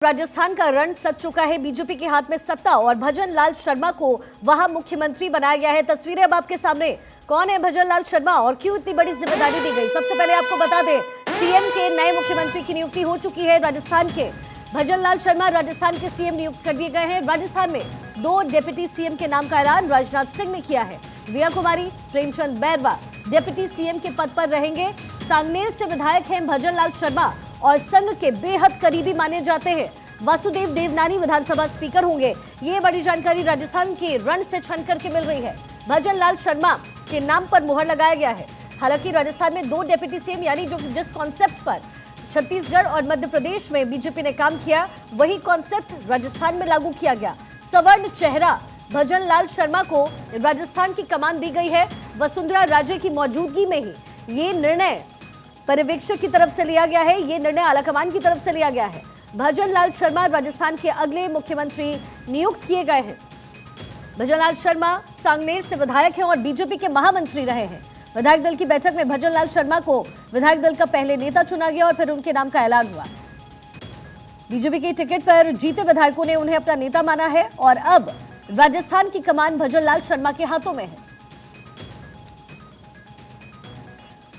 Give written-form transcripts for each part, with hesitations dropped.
राजस्थान का रण सज चुका है। बीजेपी के हाथ में सत्ता और भजन लाल शर्मा को वहां मुख्यमंत्री बनाया गया है। तस्वीरें अब आपके सामने। कौन है भजन लाल शर्मा और क्यों इतनी बड़ी जिम्मेदारी दी गई? सबसे पहले आपको बता दें, सीएम के नए मुख्यमंत्री की नियुक्ति हो चुकी है। राजस्थान के भजन लाल शर्मा राजस्थान के सीएम नियुक्त कर दिए गए हैं। राजस्थान में 2 डिप्टी सीएम के नाम का ऐलान राजनाथ सिंह ने किया है। रिया कुमारी, प्रेमचंद बैरवा डिप्टी सीएम के पद पर रहेंगे। सांगनेर से विधायक हैं भजन लाल शर्मा और संघ के बेहद करीबी माने जाते हैं। वासुदेव देवनानी विधानसभा स्पीकर होंगे। ये बड़ी जानकारी राजस्थान के रण से छन करके मिल रही है। भजन लाल शर्मा के नाम पर मुहर लगाया गया है। हालांकि राजस्थान में 2 डिप्टी सीएम यानी जिस कॉन्सेप्ट पर छत्तीसगढ़ और मध्य प्रदेश में बीजेपी ने काम किया, वही कॉन्सेप्ट राजस्थान में लागू किया गया। सवर्ण चेहरा भजन लाल शर्मा को राजस्थान की कमान दी गई है। वसुंधरा राजे की मौजूदगी में ही ये निर्णय पर्यवेक्षक की तरफ से लिया गया है। ये निर्णय आलाकमान की तरफ से लिया गया है। भजन लाल शर्मा राजस्थान के अगले मुख्यमंत्री नियुक्त किए गए हैं। भजन लाल शर्मा सांगनेर से विधायक हैं और बीजेपी के महामंत्री रहे हैं। विधायक दल की बैठक में भजन लाल शर्मा को विधायक दल का पहले नेता चुना गया और फिर उनके नाम का ऐलान हुआ। बीजेपी के टिकट पर जीते विधायकों ने उन्हें अपना नेता माना है और अब राजस्थान की कमान भजन लाल शर्मा के हाथों में है।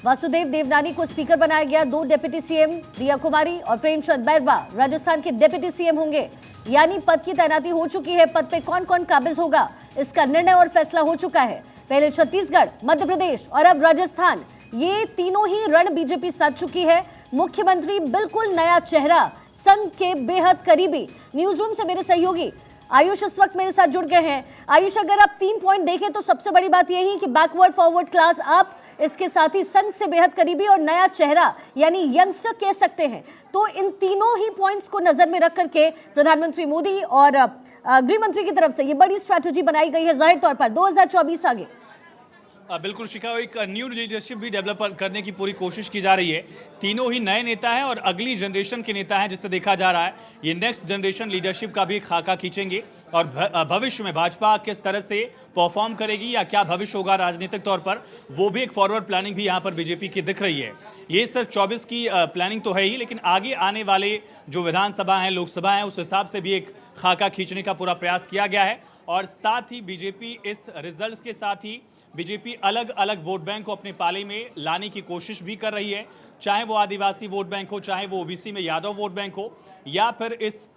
वासुदेव देवनानी को स्पीकर बनाया गया। 2 डिप्टी सीएम रिया कुमारी और प्रेमचंद बैरवा राजस्थान के डिप्टी सीएम होंगे। यानी पद की तैनाती हो चुकी है। पद पे कौन कौन काबिज होगा, इसका निर्णय और फैसला हो चुका है। पहले छत्तीसगढ़, मध्य प्रदेश और अब राजस्थान, ये तीनों ही रण बीजेपी साध चुकी है। मुख्यमंत्री बिल्कुल नया चेहरा, संघ के बेहद करीबी। न्यूज रूम से मेरे सहयोगी आयुष इस वक्त मेरे साथ जुड़ गए हैं। आयुष, अगर आप 3 पॉइंट देखें तो सबसे बड़ी बात यही कि बैकवर्ड फॉरवर्ड क्लास अप, इसके साथ ही संघ से बेहद करीबी और नया चेहरा यानी यंगस्टर कह सकते हैं। तो इन तीनों ही पॉइंट्स को नजर में रख करके प्रधानमंत्री मोदी और गृह मंत्री की तरफ से ये बड़ी स्ट्रैटेजी बनाई गई है। जाहिर तौर पर 2024 आगे बिल्कुल शिखा, एक न्यू लीडरशिप भी डेवलप करने की पूरी कोशिश की जा रही है। तीनों ही नए नेता हैं और अगली जनरेशन के नेता हैं, जिससे देखा जा रहा है ये नेक्स्ट जनरेशन लीडरशिप का भी खाका खींचेंगे और भविष्य में भाजपा किस तरह से परफॉर्म करेगी या क्या भविष्य होगा राजनीतिक तौर पर, वो भी एक फॉरवर्ड प्लानिंग भी यहाँ पर बीजेपी की दिख रही है। ये सिर्फ 24 की प्लानिंग तो है ही, लेकिन आगे आने वाले जो विधानसभा हैं, लोकसभा हैं, उस हिसाब से भी एक खाका खींचने का पूरा प्रयास किया गया है। और साथ ही बीजेपी इस रिजल्ट्स के साथ ही बीजेपी अलग अलग वोट बैंक को अपने पाले में लाने की कोशिश भी कर रही है। चाहे वो आदिवासी वोट बैंक हो, चाहे वो ओबीसी में यादव वोट बैंक हो, या फिर इस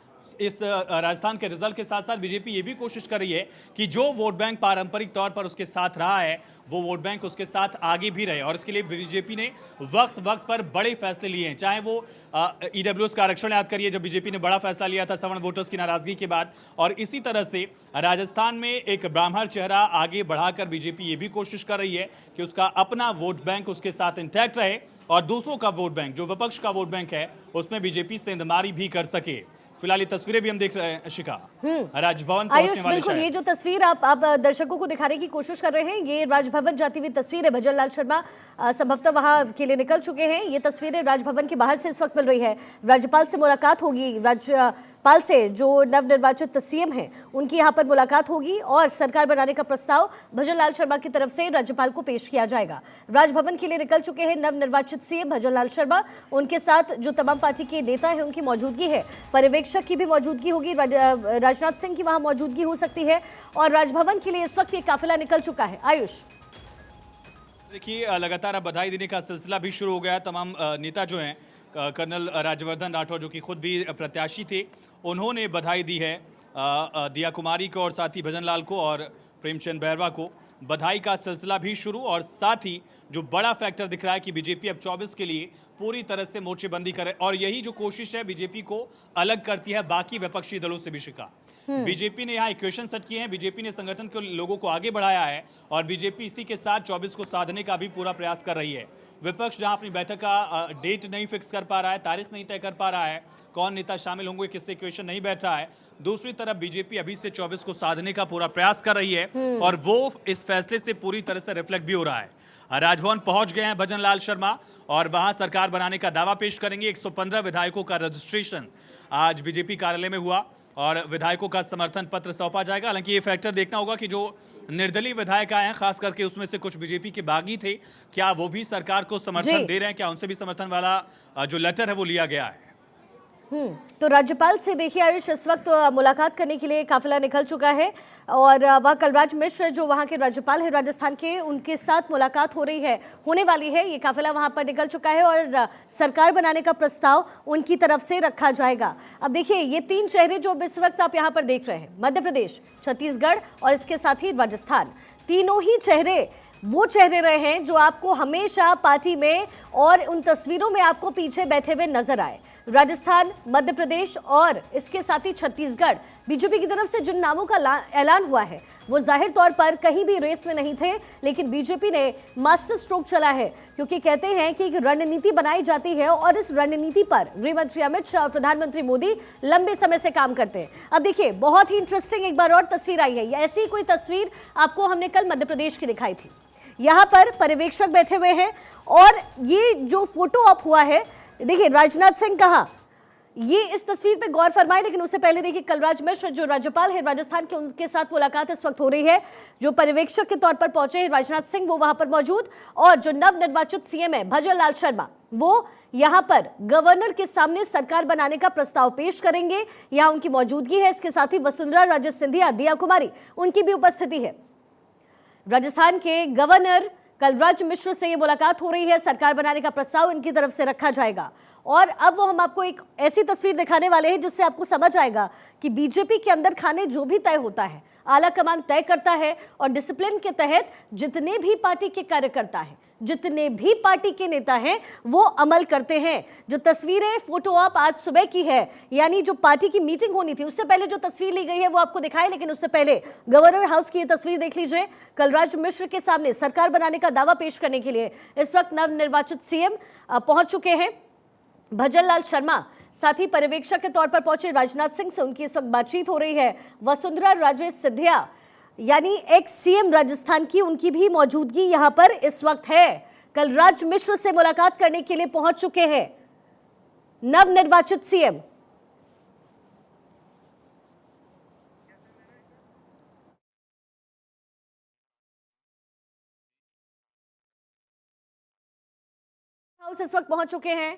राजस्थान के रिजल्ट के साथ साथ बीजेपी ये भी कोशिश कर रही है कि जो वोट बैंक पारंपरिक तौर पर उसके साथ रहा है, वो वोट बैंक उसके साथ आगे भी रहे। और इसके लिए बीजेपी ने वक्त पर बड़े फैसले लिए हैं। चाहे वो ईडब्ल्यूएस का आरक्षण याद करिए, जब बीजेपी ने बड़ा फैसला लिया था सवर्ण वोटर्स की नाराजगी के बाद, और इसी तरह से राजस्थान में एक ब्राह्मण चेहरा आगे बढ़ाकर बीजेपी ये भी कोशिश कर रही है कि उसका अपना वोट बैंक उसके साथ इंटैक्ट रहे और दूसरों का वोट बैंक, जो विपक्ष का वोट बैंक है, उसमें बीजेपी सेंधमारी भी कर सके। फिलहाल ये तस्वीरें भी हम देख रहे हैं शिखा, राजभवन पहुंचने वाले बिल्कुल, ये जो तस्वीर आप दर्शकों को दिखाने की कोशिश कर रहे हैं, ये राजभवन जाती हुई तस्वीर है। भजन लाल शर्मा संभवतः वहां के लिए निकल चुके हैं। ये तस्वीरें राजभवन के बाहर से इस वक्त मिल रही है। राज्यपाल से मुलाकात होगी। राज्यपाल से जो नवनिर्वाचित सीएम हैं उनकी यहाँ पर मुलाकात होगी और सरकार बनाने का प्रस्ताव भजन लाल शर्मा की तरफ से राज्यपाल को पेश किया जाएगा। राजभवन के लिए निकल चुके हैं नवनिर्वाचित सीएम भजन लाल शर्मा। उनके साथ जो तमाम पार्टी के नेता हैं उनकी मौजूदगी है। पर्यवेक्षक की भी मौजूदगी होगी। राजनाथ सिंह की वहां मौजूदगी हो सकती है और राजभवन के लिए इस वक्त ये काफिला निकल चुका है। आयुष, देखिए, लगातार अब बधाई देने का सिलसिला भी शुरू हो गया है। तमाम नेता जो हैं, कर्नल राज्यवर्धन राठौर जो कि खुद भी प्रत्याशी थे, उन्होंने बधाई दी है दिया कुमारी को और साथ ही भजन लाल को और प्रेमचंद बैरवा को। बधाई का सिलसिला भी शुरू, और साथ ही जो बड़ा फैक्टर दिख रहा है कि बीजेपी अब 24 के लिए पूरी तरह से मोर्चेबंदी करे, और यही जो कोशिश है बीजेपी को अलग करती है बाकी विपक्षी दलों से भी शिका। बीजेपी ने यहाँ इक्वेशन सेट किए हैं, बीजेपी ने संगठन के लोगों को आगे बढ़ाया है और बीजेपी इसी के साथ 24 को साधने का भी पूरा प्रयास कर रही है। विपक्ष जहां अपनी बैठक का डेट नहीं फिक्स कर पा रहा है, तारीख नहीं तय कर पा रहा है, कौन नेता शामिल होंगे, किससे इक्वेशन नहीं बैठ रहा है, दूसरी तरफ बीजेपी अभी से 24 को साधने का पूरा प्रयास कर रही है और वो इस फैसले से पूरी तरह से रिफ्लेक्ट भी हो रहा है। राजभवन पहुंच गए हैं भजन लाल शर्मा और वहां सरकार बनाने का दावा पेश करेंगे। 115 विधायकों का रजिस्ट्रेशन आज बीजेपी कार्यालय में हुआ और विधायकों का समर्थन पत्र सौंपा जाएगा। हालांकि ये फैक्टर देखना होगा कि जो निर्दलीय विधायक आए हैं, खास करके उसमें से कुछ बीजेपी के बागी थे, क्या वो भी सरकार को समर्थन दे रहे हैं, क्या उनसे भी समर्थन वाला जो लेटर है वो लिया गया है। तो राज्यपाल से देखिए आयुष इस वक्त मुलाकात करने के लिए काफिला निकल चुका है और वह कलराज मिश्र जो वहां के राज्यपाल है राजस्थान के, उनके साथ मुलाकात हो रही है, होने वाली है। ये काफिला वहां पर निकल चुका है और सरकार बनाने का प्रस्ताव उनकी तरफ से रखा जाएगा। अब देखिए ये तीन चेहरे जो इस वक्त आप यहाँ पर देख रहे हैं, मध्य प्रदेश, छत्तीसगढ़ और इसके साथ ही राजस्थान, तीनों ही चेहरे वो चेहरे रहे हैं जो आपको हमेशा पार्टी में और उन तस्वीरों में आपको पीछे बैठे हुए नजर आए। राजस्थान, मध्य प्रदेश और इसके साथ ही छत्तीसगढ़, बीजेपी की तरफ से जिन नामों का ऐलान हुआ है वो जाहिर तौर पर कहीं भी रेस में नहीं थे, लेकिन बीजेपी ने मास्टर स्ट्रोक चला है क्योंकि कहते हैं कि एक रणनीति बनाई जाती है और इस रणनीति पर गृह मंत्री अमित शाह और प्रधानमंत्री मोदी लंबे समय से काम करते हैं। अब देखिए बहुत ही इंटरेस्टिंग एक बार और तस्वीर आई है। ऐसी कोई तस्वीर आपको हमने कल मध्य प्रदेश की दिखाई थी। यहाँ पर पर्यवेक्षक बैठे हुए हैं और ये जो फोटो ऑप हुआ है, देखिए राजनाथ सिंह कहाँ, ये इस तस्वीर पे गौर फरमाए। लेकिन उससे पहले देखिए कलराज मिश्र जो राज्यपाल है राजस्थान के, उनके साथ मुलाकात इस वक्त हो रही है। जो पर्यवेक्षक के तौर पर पहुंचे हैं राजनाथ सिंह, वो वहां पर मौजूद, और जो नवनिर्वाचित सीएम है भजन लाल शर्मा, वो यहां पर गवर्नर के सामने सरकार बनाने का प्रस्ताव पेश करेंगे। यहां उनकी मौजूदगी है। इसके साथ ही वसुंधरा राजे सिंधिया, दिया कुमारी, उनकी भी उपस्थिति है। राजस्थान के गवर्नर कलराज मिश्र से ये मुलाकात हो रही है। सरकार बनाने का प्रस्ताव इनकी तरफ से रखा जाएगा और अब वो हम आपको एक ऐसी तस्वीर दिखाने वाले हैं जिससे आपको समझ आएगा कि बीजेपी के अंदर खाने जो भी तय होता है आला कमान तय करता है और डिसिप्लिन के तहत जितने भी पार्टी के कार्यकर्ता हैं, जितने भी पार्टी के नेता हैं, वो अमल करते हैं। जो तस्वीरें फोटो आप आज सुबह की है, यानी जो पार्टी की मीटिंग होनी थी उससे पहले जो तस्वीर ली गई है वो आपको दिखाई, लेकिन उससे पहले गवर्नर हाउस की ये तस्वीर देख लीजिए। कलराज मिश्र के सामने सरकार बनाने का दावा पेश करने के लिए इस वक्त नवनिर्वाचित सीएम पहुंच चुके हैं भजन लाल शर्मा। साथ ही पर्यवेक्षक के तौर पर पहुंचे राजनाथ सिंह से उनकी इस वक्त बातचीत हो रही है। वसुंधरा राजे सिंधिया यानी एक्स सीएम राजस्थान की, उनकी भी मौजूदगी यहां पर इस वक्त है। कलराज मिश्र से मुलाकात करने के लिए पहुंच चुके हैं नवनिर्वाचित सीएम। हाउस इस वक्त पहुंच चुके हैं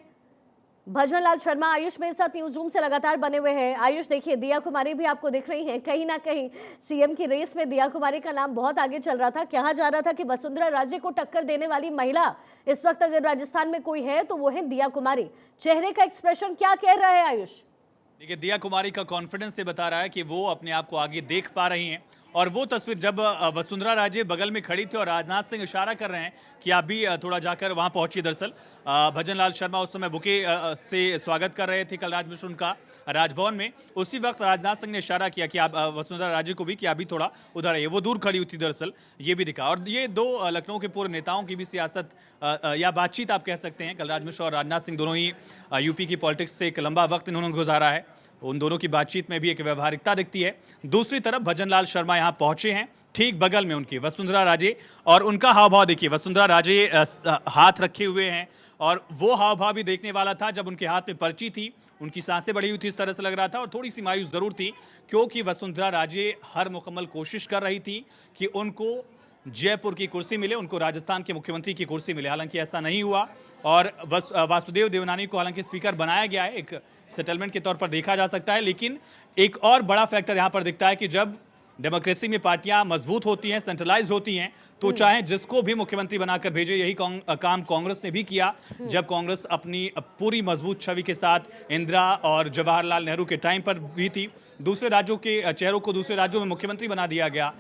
भजन लाल शर्मा। आयुष मेरे साथ न्यूज रूम से लगातार बने हुए हैं। आयुष देखिए दिया कुमारी भी आपको दिख रही हैं, कहीं ना कहीं सीएम की रेस में दिया कुमारी का नाम बहुत आगे चल रहा था। कहा जा रहा था कि वसुंधरा राजे को टक्कर देने वाली महिला इस वक्त अगर राजस्थान में कोई है तो वो है दिया कुमारी। चेहरे का एक्सप्रेशन क्या कह रहा है आयुष? देखिए दिया कुमारी का कॉन्फिडेंस से बता रहा है कि वो अपने आप को आगे देख पा रही हैं और वो तस्वीर जब वसुंधरा राजे बगल में खड़ी थी और राजनाथ सिंह इशारा कर रहे हैं कि आप भी थोड़ा जाकर वहां पहुंचिए। दरअसल भजन लाल शर्मा उस समय बुके से स्वागत कर रहे थे कलराज मिश्र उनका राजभवन में। उसी वक्त राजनाथ सिंह ने इशारा किया कि आप वसुंधरा राजे को भी कि आप भी थोड़ा उधर आइए। वो दूर खड़ी हुई थी दरअसल, ये भी दिखा। और ये दो लखनऊ के पूर्व नेताओं की भी सियासत या बातचीत आप कह सकते हैं। कलराज मिश्र और राजनाथ सिंह दोनों ही यूपी की पॉलिटिक्स से एक लंबा वक्त इन्होंने गुजारा है। उन दोनों की बातचीत में भी एक व्यवहारिकता दिखती है। दूसरी तरफ भजन लाल शर्मा यहाँ पहुंचे हैं, ठीक बगल में उनकी वसुंधरा राजे, और उनका हाव भाव देखिए। वसुंधरा राजे हाथ रखे हुए हैं और वो हाव भाव भी देखने वाला था जब उनके हाथ में पर्ची थी। उनकी सांसें बढ़ी हुई थी, इस तरह से लग रहा था, और थोड़ी सी मायूस जरूर थी क्योंकि वसुंधरा राजे हर मुकम्मल कोशिश कर रही थी कि उनको जयपुर की कुर्सी मिले, उनको राजस्थान के मुख्यमंत्री की कुर्सी मिले। हालांकि ऐसा नहीं हुआ और वासुदेव देवनानी को हालांकि स्पीकर बनाया गया है, एक सेटलमेंट के तौर पर देखा जा सकता है। लेकिन एक और बड़ा फैक्टर यहाँ पर दिखता है कि जब डेमोक्रेसी में पार्टियां मजबूत होती हैं, सेंट्रलाइज होती हैं, तो चाहे जिसको भी मुख्यमंत्री बनाकर भेजे। यही काम कांग्रेस ने भी किया जब कांग्रेस अपनी पूरी मजबूत छवि के साथ इंदिरा और जवाहरलाल नेहरू के टाइम पर भी थी। दूसरे राज्यों के चेहरों को दूसरे राज्यों में मुख्यमंत्री बना दिया गया।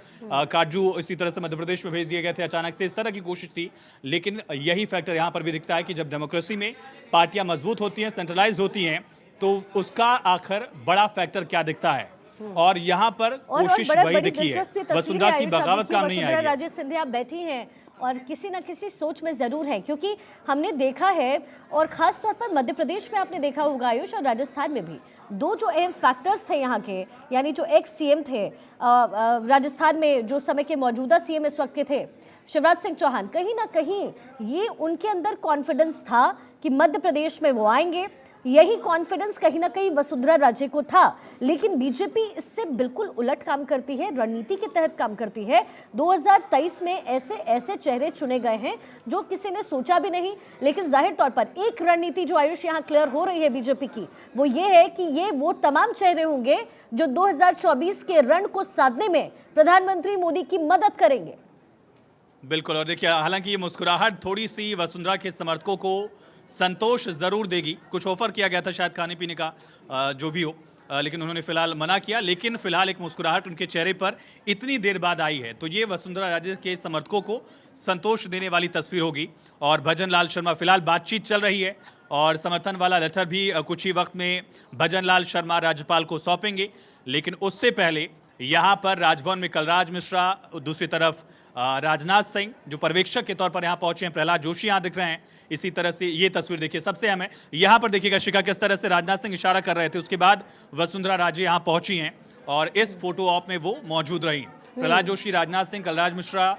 काजू इसी तरह से मध्य प्रदेश में भेज दिए गए थे अचानक से, इस तरह की कोशिश थी। लेकिन यही फैक्टर यहाँ पर भी दिखता है कि जब डेमोक्रेसी में पार्टियां मजबूत होती हैं, सेंट्रलाइज होती हैं, तो उसका आखिर बड़ा फैक्टर क्या दिखता है। और यहाँ पर कोशिश वही दिखी है। वसुंधरा की बगावत काम नहीं आएगी। राजे सिंधिया बैठी हैं और किसी ना किसी सोच में जरूर है, क्योंकि हमने देखा है और खास तौर पर मध्य प्रदेश में आपने देखा होगा आयुष, और राजस्थान में भी दो जो अहम फैक्टर्स थे यहाँ के, यानी जो एक्स सीएम थे राजस्थान में, जो समय के मौजूदा सीएम इस वक्त के थे शिवराज सिंह चौहान, कहीं ना कहीं ये उनके अंदर कॉन्फिडेंस था कि मध्य प्रदेश में वो आएंगे यही कॉन्फिडेंस कहीं ना कहीं वसुंधरा राजे को था, लेकिन बीजेपी इससे बिल्कुल उलट काम करती है, रणनीति के तहत काम करती है। 2023 में ऐसे ऐसे चेहरे चुने गए हैं जो किसी ने सोचा भी नहीं, लेकिन जाहिर तौर पर एक रणनीति जो आयुष यहाँ क्लियर हो रही है बीजेपी की, वो ये है कि ये वो तमाम चेहरे होंगे जो 2024 के रण को साधने में प्रधानमंत्री मोदी की मदद करेंगे। बिल्कुल, और देखिए हालांकि ये मुस्कुराहट थोड़ी सी वसुंधरा के समर्थकों को संतोष जरूर देगी। कुछ ऑफर किया गया था शायद खाने पीने का, जो भी हो, लेकिन उन्होंने फिलहाल मना किया। लेकिन फिलहाल एक मुस्कुराहट उनके चेहरे पर इतनी देर बाद आई है, तो ये वसुंधरा राजे के समर्थकों को संतोष देने वाली तस्वीर होगी। और भजन लाल शर्मा, फिलहाल बातचीत चल रही है और समर्थन वाला लेटर भी कुछ ही वक्त में भजन लाल शर्मा राज्यपाल को सौंपेंगे। लेकिन उससे पहले यहाँ पर राजभवन में कलराज मिश्रा, दूसरी तरफ राजनाथ सिंह जो पर्यवेक्षक के तौर पर यहाँ पहुंचे हैं, प्रहलाद जोशी यहाँ दिख रहे हैं। इसी तरह से ये तस्वीर देखिए, सबसे अहम है यहाँ पर देखिएगा शिखा किस तरह से राजनाथ सिंह इशारा कर रहे थे, उसके बाद वसुंधरा राजे यहाँ पहुंची हैं और इस फोटो ऑप में वो मौजूद रही। प्रहलाद जोशी, राजनाथ सिंह, कलराज मिश्रा,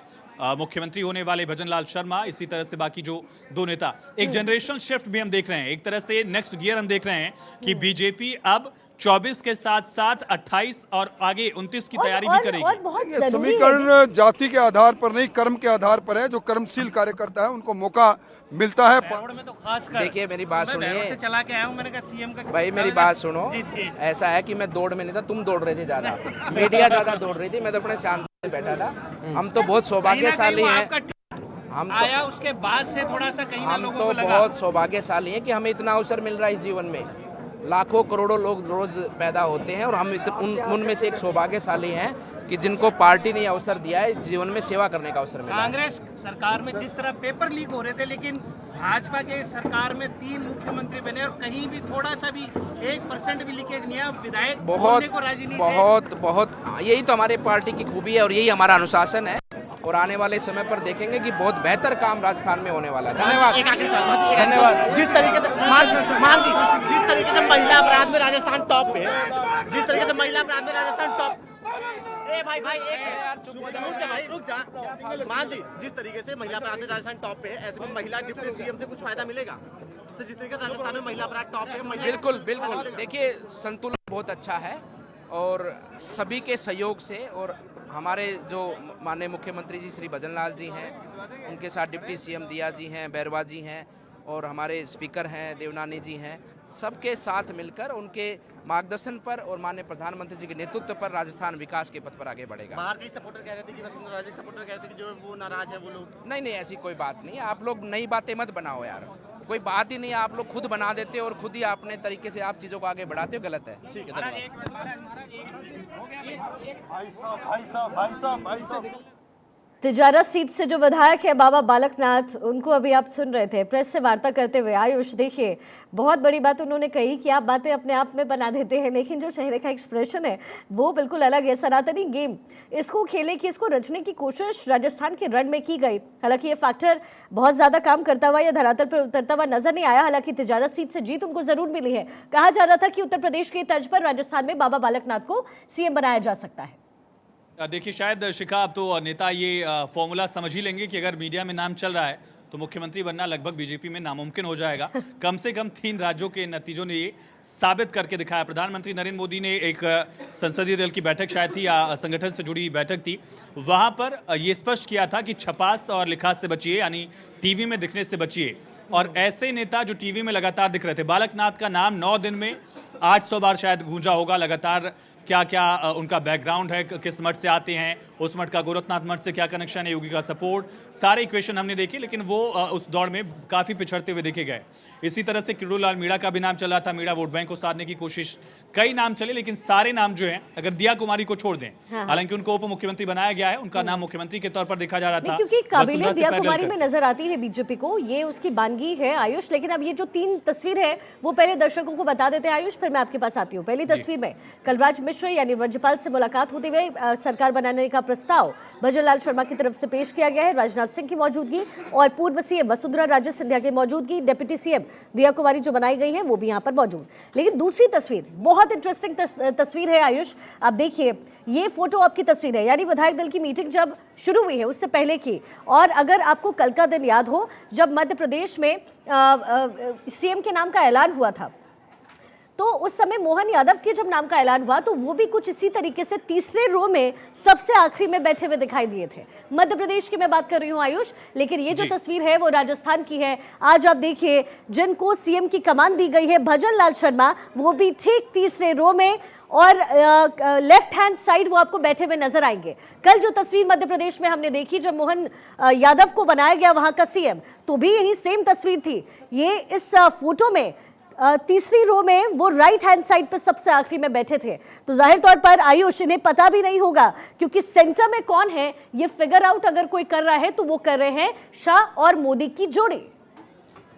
मुख्यमंत्री होने वाले भजन लाल शर्मा, इसी तरह से बाकी जो दो नेता। एक जनरेशन शिफ्ट भी हम देख रहे हैं, एक तरह से नेक्स्ट गियर हम देख रहे हैं कि बीजेपी अब 24 के साथ साथ 28 और आगे 29 की तैयारी भी करेगी। और बहुत ये जरूरी है। समीकरण जाति के आधार पर नहीं, कर्म के आधार पर है। जो कर्मशील कार्यकर्ता है उनको मौका मिलता है। में तो खास कर देखिए मेरी बात मैं सुनिए बैंगलोर से चला के आया हूँ, मैंने कहा सीएम का भाई, मेरी बात सुनो। जी, जी। ऐसा है कि मैं दौड़ में नहीं था, तुम दौड़ रहे थे ज्यादा, मीडिया ज्यादा दौड़ रही थी, मैं तो अपने शांति से बैठा था। हम तो बहुत सौभाग्यशाली हैं, हम आया उसके बाद से थोड़ा सा कहीं ना हम लोगों तो को लगा बहुत सौभाग्यशाली हैं कि हमें इतना अवसर मिल रहा है इस जीवन में। लाखों करोड़ों लोग रोज पैदा होते हैं और हम उनमें से एक सौभाग्यशाली हैं कि जिनको पार्टी ने अवसर दिया है जीवन में सेवा करने का अवसर मिला है। कांग्रेस सरकार में जिस तरह पेपर लीक हो रहे थे, लेकिन भाजपा के सरकार में 3 मुख्यमंत्री बने और कहीं भी थोड़ा सा भी 1% भी लीकेज नहीं है। विधायक बोलने को राजी नहीं थे। बहुत यही तो हमारे पार्टी की खूबी है और यही हमारा अनुशासन है। और आने वाले समय पर देखेंगे कि बहुत बेहतर काम राजस्थान में होने वाला है। धन्यवाद, धन्यवाद। जिस तरीके से मान जी जिस तरीके से महिला अपराध में राजस्थान टॉप पे है, जिस तरीके से महिला अपराध में राजस्थान टॉप। ए भाई एक यार चुप हो जाओ, रुक जा। मान जी जिस तरीके से महिला अपराध में राजस्थान टॉप पे है, ऐसे में महिला डिप्टी सीएम से कुछ फायदा मिलेगा? तो जिस तरीके से राजस्थान में महिला अपराध टॉप पे है, बिल्कुल बिल्कुल। देखिए संतुलन बहुत अच्छा है और सभी के सहयोग से, और हमारे जो माननीय मुख्यमंत्री जी श्री भजन लाल जी हैं, उनके साथ डिप्टी सीएम दिया जी हैं, बैरवा जी हैं, और हमारे स्पीकर हैं देवनानी जी हैं, सबके साथ मिलकर उनके मार्गदर्शन पर और माननीय प्रधानमंत्री जी के नेतृत्व पर राजस्थान विकास के पथ पर आगे बढ़ेगा। बाहर के सपोर्टर कह रहे थे कि वसुंधरा राजे सपोर्टर कह रहे थे कि जो वो नाराज है वो लोग। नहीं, ऐसी कोई बात नहीं। आप लोग नई बातें मत बनाओ यार, कोई बात ही नहीं है। आप लोग खुद बना देते हो और खुद ही अपने तरीके से आप चीज़ों को आगे बढ़ाते हो, गलत है। ठीक है। तिजारा सीट से जो विधायक है बाबा बालकनाथ, उनको अभी आप सुन रहे थे प्रेस से वार्ता करते हुए। आयुष देखिए, बहुत बड़ी बात उन्होंने कही कि आप बातें अपने आप में बना देते हैं, लेकिन जो चेहरे का एक्सप्रेशन है वो बिल्कुल अलग है। सनातनी गेम इसको खेले कि इसको रचने की कोशिश राजस्थान के रण में की गई। हालांकि ये फैक्टर बहुत ज़्यादा काम करता हुआ या धरातल पर उतरता हुआ नजर नहीं आया। हालांकि तिजारा सीट से जीत उनको जरूर मिली है। कहा जा रहा था कि उत्तर प्रदेश की तर्ज पर राजस्थान में बाबा बालकनाथ को सीएम बनाया जा सकता है। देखिए शायद शिखा, अब तो नेता ये फॉर्मूला समझ ही लेंगे कि अगर मीडिया में नाम चल रहा है तो मुख्यमंत्री बनना लगभग बीजेपी में नामुमकिन हो जाएगा। कम से कम 3 राज्यों के नतीजों ने ये साबित करके दिखाया। प्रधानमंत्री नरेंद्र मोदी ने एक संसदीय दल की बैठक शायद थी या संगठन से जुड़ी बैठक थी, वहाँ पर ये स्पष्ट किया था कि छपास और लिखास से बचिए, यानी टीवी में दिखने से बचिए। और ऐसे नेता जो टीवी में लगातार दिख रहे थे, बालकनाथ का नाम 9 दिन में 800 बार शायद गूंजा होगा लगातार। क्या क्या उनका बैकग्राउंड है, किस मठ से आते हैं, उस मठ का गोरखनाथ मठ से क्या कनेक्शन है, योगी का सपोर्ट, सारे इक्वेशन हमने देखे, लेकिन वो उस दौड़ में काफ़ी पिछड़ते हुए देखे गए। इसी तरह से किरोड़ीलाल मीणा का भी नाम चला था, मीणा वोट बैंक को साधने की कोशिश, कई नाम चले, लेकिन सारे नाम जो हैं, अगर दिया कुमारी को छोड़ दें, हालांकि उनको उप मुख्यमंत्री बनाया गया है, उनका नाम मुख्यमंत्री के तौर पर देखा जा रहा था, क्योंकि काबिलियत दिया कुमारी में नजर आती है बीजेपी को, ये उसकी बानगी है आयुष। लेकिन अब ये जो 3 तस्वीर है वो पहले दर्शकों को बता देते हैं आयुष, फिर मैं आपके पास आती हूँ। पहली तस्वीर में कलराज मिश्र यानी राज्यपाल से मुलाकात होते हुए सरकार बनाने का प्रस्ताव भजन लाल शर्मा की तरफ से पेश किया गया है। राजनाथ सिंह की मौजूदगी और पूर्व सीएम वसुंधरा राजे सिंधिया की मौजूदगी, डिप्टी सीएम दिया कुमारी जो बनाई गई है वो भी यहाँ पर मौजूद। लेकिन दूसरी तस्वीर बहुत इंटरेस्टिंग तस्वीर है आयुष। आप देखिए, ये फोटो आपकी तस्वीर है, यानी विधायक दल की मीटिंग जब शुरू हुई है उससे पहले की। और अगर आपको कल का दिन याद हो जब मध्य प्रदेश में सीएम के नाम का ऐलान हुआ था, तो उस समय मोहन यादव के जब नाम का ऐलान हुआ तो वो भी कुछ इसी तरीके से तीसरे रो में सबसे आखिरी में बैठे हुए दिखाई दिए थे। मध्य प्रदेश की मैं बात कर रही हूँ आयुष, लेकिन ये जो तस्वीर है वो राजस्थान की है। आज आप देखिए जिनको सीएम की कमान दी गई है भजन लाल शर्मा, वो भी ठीक तीसरे रो में और लेफ्ट हैंड साइड वो आपको बैठे हुए नजर आएंगे। कल जो तस्वीर मध्य प्रदेश में हमने देखी जब मोहन यादव को बनाया गया वहां का सीएम, तो भी यही सेम तस्वीर थी। ये इस फोटो में तीसरी रो में वो राइट हैंड साइड पे सबसे आखिरी में बैठे थे। तो जाहिर तौर पर आयुष इन्हें पता भी नहीं होगा, क्योंकि सेंटर में कौन है ये फिगर आउट अगर कोई कर रहा है तो वो कर रहे हैं शाह और मोदी की जोड़ी।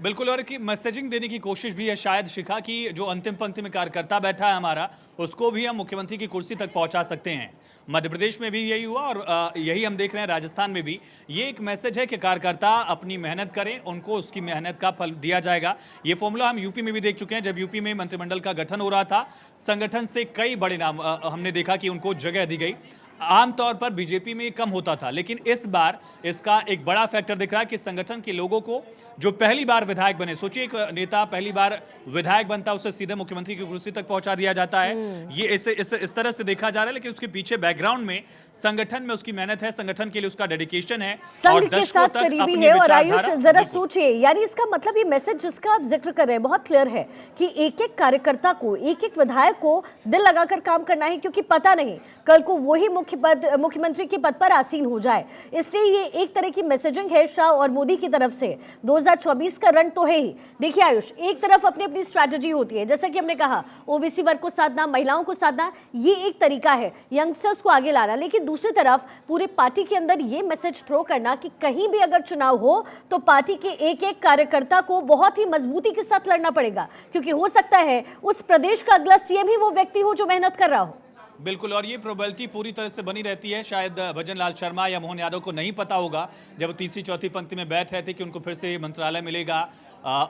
बिल्कुल, और की मैसेजिंग देने की कोशिश भी है शायद शिखा की जो अंतिम पंक्ति में कार्यकर्ता बैठा है हमारा, उसको भी हम मुख्यमंत्री की कुर्सी तक पहुंचा सकते हैं। मध्य प्रदेश में भी यही हुआ और यही हम देख रहे हैं राजस्थान में भी। ये एक मैसेज है कि कार्यकर्ता अपनी मेहनत करें, उनको उसकी मेहनत का फल दिया जाएगा। ये फॉर्मूला हम यूपी में भी देख चुके हैं। जब यूपी में मंत्रिमंडल का गठन हो रहा था, संगठन से कई बड़े नाम हमने देखा कि उनको जगह दी गई। आमतौर पर बीजेपी में कम होता था, लेकिन इस बार इसका एक बड़ा फैक्टर दिख रहा है कि संगठन के लोगों को जो पहली बार विधायक बने, सोचिए एक नेता पहली बार विधायक बनता है, उसे सीधे मुख्यमंत्री की कुर्सी तक पहुंचा दिया जाता है। ये इस तरह से देखा जा रहा है, लेकिन उसके पीछे बैकग्राउंड में संगठन में उसकी मेहनत है, संगठन के लिए उसका डेडिकेशन है, संघ के साथ करीबी है। और आयुष जरा सोचिए, यानी इसका मतलब ये मैसेज जिसका आप जिक्र कर रहे हैं बहुत क्लियर है कि एक एक कार्यकर्ता को, एक एक विधायक को दिल लगाकर काम करना है, क्योंकि पता नहीं कल को वही मुख्यमंत्री के पद पर आसीन हो जाए। इसलिए ये एक तरह की मैसेजिंग है शाह और मोदी की तरफ से। 2024 का रन तो है ही। देखिए आयुष, एक तरफ अपनी अपनी स्ट्रैटेजी होती है, जैसा कि हमने कहा ओबीसी वर्ग को साधना, महिलाओं को साधना, ये एक तरीका है यंगस्टर्स को आगे लाना। लेकिन दूसरी तरफ पूरे पार्टी के अंदर ये मैसेज थ्रो करना कि कहीं भी अगर चुनाव हो तो पार्टी के एक एक कार्यकर्ता को बहुत ही मजबूती के साथ लड़ना पड़ेगा, क्योंकि हो सकता है उस प्रदेश का अगला सीएम ही वो व्यक्ति हो जो मेहनत कर रहा हो। बिल्कुल, और ये प्रोबेबिलिटी पूरी तरह से बनी रहती है। शायद भजन लाल शर्मा या मोहन यादव को नहीं पता होगा जब वो तीसरी चौथी पंक्ति में बैठ रहे थे कि उनको फिर से मंत्रालय मिलेगा।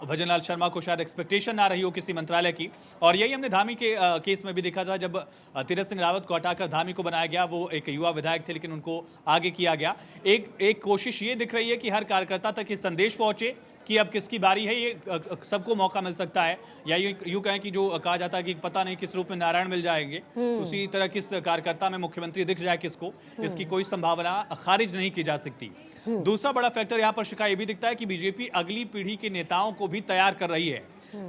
भजन लाल शर्मा को शायद एक्सपेक्टेशन ना रही हो किसी मंत्रालय की। और यही हमने धामी के केस में भी देखा था, जब तीरथ सिंह रावत को हटाकर धामी को बनाया गया। वो एक युवा विधायक थे, लेकिन उनको आगे किया गया। एक कोशिश ये दिख रही है कि हर कार्यकर्ता तक ये संदेश पहुंचे कि अब किसकी बारी है, ये सबको मौका मिल सकता है। या यूँ कहें कि जो कहा जाता है कि पता नहीं किस रूप में नारायण मिल जाएंगे, उसी तरह किस कार्यकर्ता में मुख्यमंत्री दिख जाए किसको, इसकी कोई संभावना खारिज नहीं की जा सकती। दूसरा बड़ा फैक्टर यहाँ पर शिका ये भी दिखता है कि बीजेपी अगली पीढ़ी के नेताओं को भी तैयार कर रही है।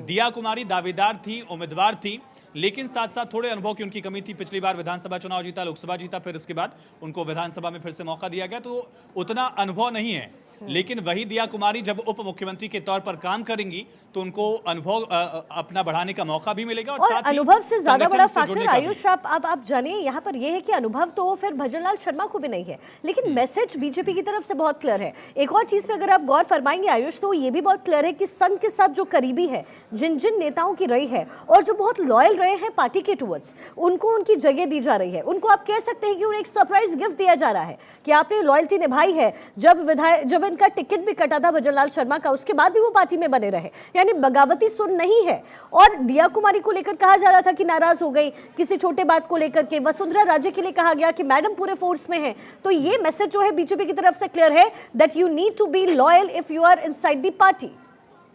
दिया कुमारी दावेदार थी, उम्मीदवार थी, लेकिन साथ साथ थोड़े अनुभव की उनकी कमी थी। पिछली बार विधानसभा चुनाव जीता, लोकसभा जीता, फिर इसके बाद उनको विधानसभा में फिर से मौका दिया गया, तो उतना अनुभव नहीं है। लेकिन वही दिया कुमारी जब उप मुख्यमंत्री के तौर पर काम करेंगी तो उनको अनुभव अपना बढ़ाने का मौका भी मिलेगा। और साथ अनुभव से ज्यादा बड़ा फैक्टर आयुष आप जानिए यहाँ पर यह है कि अनुभव तो फिर भजन लाल शर्मा को भी नहीं है, लेकिन मैसेज बीजेपी की तरफ से बहुत क्लियर है। एक और चीज पे अगर आप गौर फरमाएंगे आयुष, तो ये भी बहुत क्लियर है कि संघ के साथ जो करीबी है, जिन जिन नेताओं की रही है और जो बहुत लॉयल रहे हैं पार्टी के टुवर्ड्स, उनको उनकी जगह दी जा रही है। उनको आप कह सकते हैं कि उन्हें एक सरप्राइज गिफ्ट दिया जा रहा है कि आपने लॉयल्टी निभाई है। जब इनका टिकट भी कटा था भजन लाल शर्मा का, उसके बाद भी वो पार्टी में बने रहे, यानी बगावती सुर नहीं है। और दिया कुमारी को लेकर कहा जा रहा था कि नाराज हो गई किसी छोटे बात को लेकर के, वसुंधरा राजे के लिए कहा गया कि मैडम पूरे फोर्स में है। तो ये मैसेज जो है बीजेपी की तरफ से क्लियर है that you need to be loyal if you are inside the party.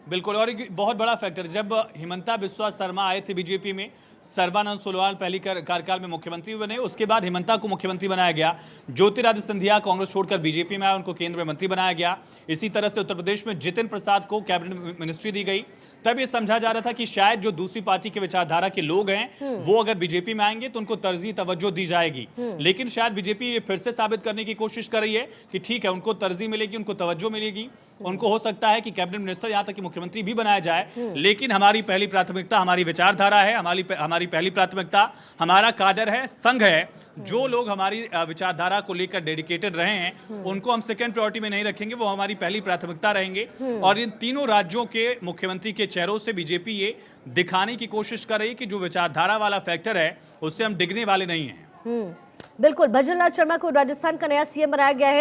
बिल्कुल, और एक बहुत बड़ा फैक्टर, जब हिमंता बिस्वा शर्मा आए थे बीजेपी में, सर्बानंद सोनोवाल पहली कार्यकाल में मुख्यमंत्री बने, उसके बाद हिमंता को मुख्यमंत्री बनाया गया। ज्योतिरादित्य सिंधिया कांग्रेस छोड़कर बीजेपी में आए, उनको केंद्रीय मंत्री बनाया गया। इसी तरह से उत्तर प्रदेश में जितिन प्रसाद को कैबिनेट मिनिस्ट्री दी गई। तब ये समझा जा रहा था कि शायद जो दूसरी पार्टी के विचारधारा के लोग हैं वो अगर बीजेपी में आएंगे तो उनको तरजीह तवज्जो दी जाएगी। लेकिन शायद बीजेपी ये फिर से साबित करने की कोशिश कर रही है कि ठीक है, उनको तरजीह मिलेगी, उनको तवज्जो मिलेगी, उनको हो सकता है कि कैबिनेट मिनिस्टर यहाँ तक कि मुख्यमंत्री भी बनाया जाए, लेकिन हमारी पहली प्राथमिकता हमारी विचारधारा है, हमारी पहली प्राथमिकता हमारा काडर है, संघ है। जो लोग हमारी विचारधारा को लेकर डेडिकेटेड रहे हैं उनको हम सेकंड प्रायोरिटी में नहीं रखेंगे, वो हमारी पहली प्राथमिकता रहेंगे। और इन तीनों राज्यों के मुख्यमंत्री के चेहरों से बीजेपी ये दिखाने की कोशिश कर रही है कि जो विचारधारा वाला फैक्टर है उससे हम डिगने वाले नहीं हैं। बिल्कुल, भजन लाल शर्मा को राजस्थान का नया सीएम बनाया गया है।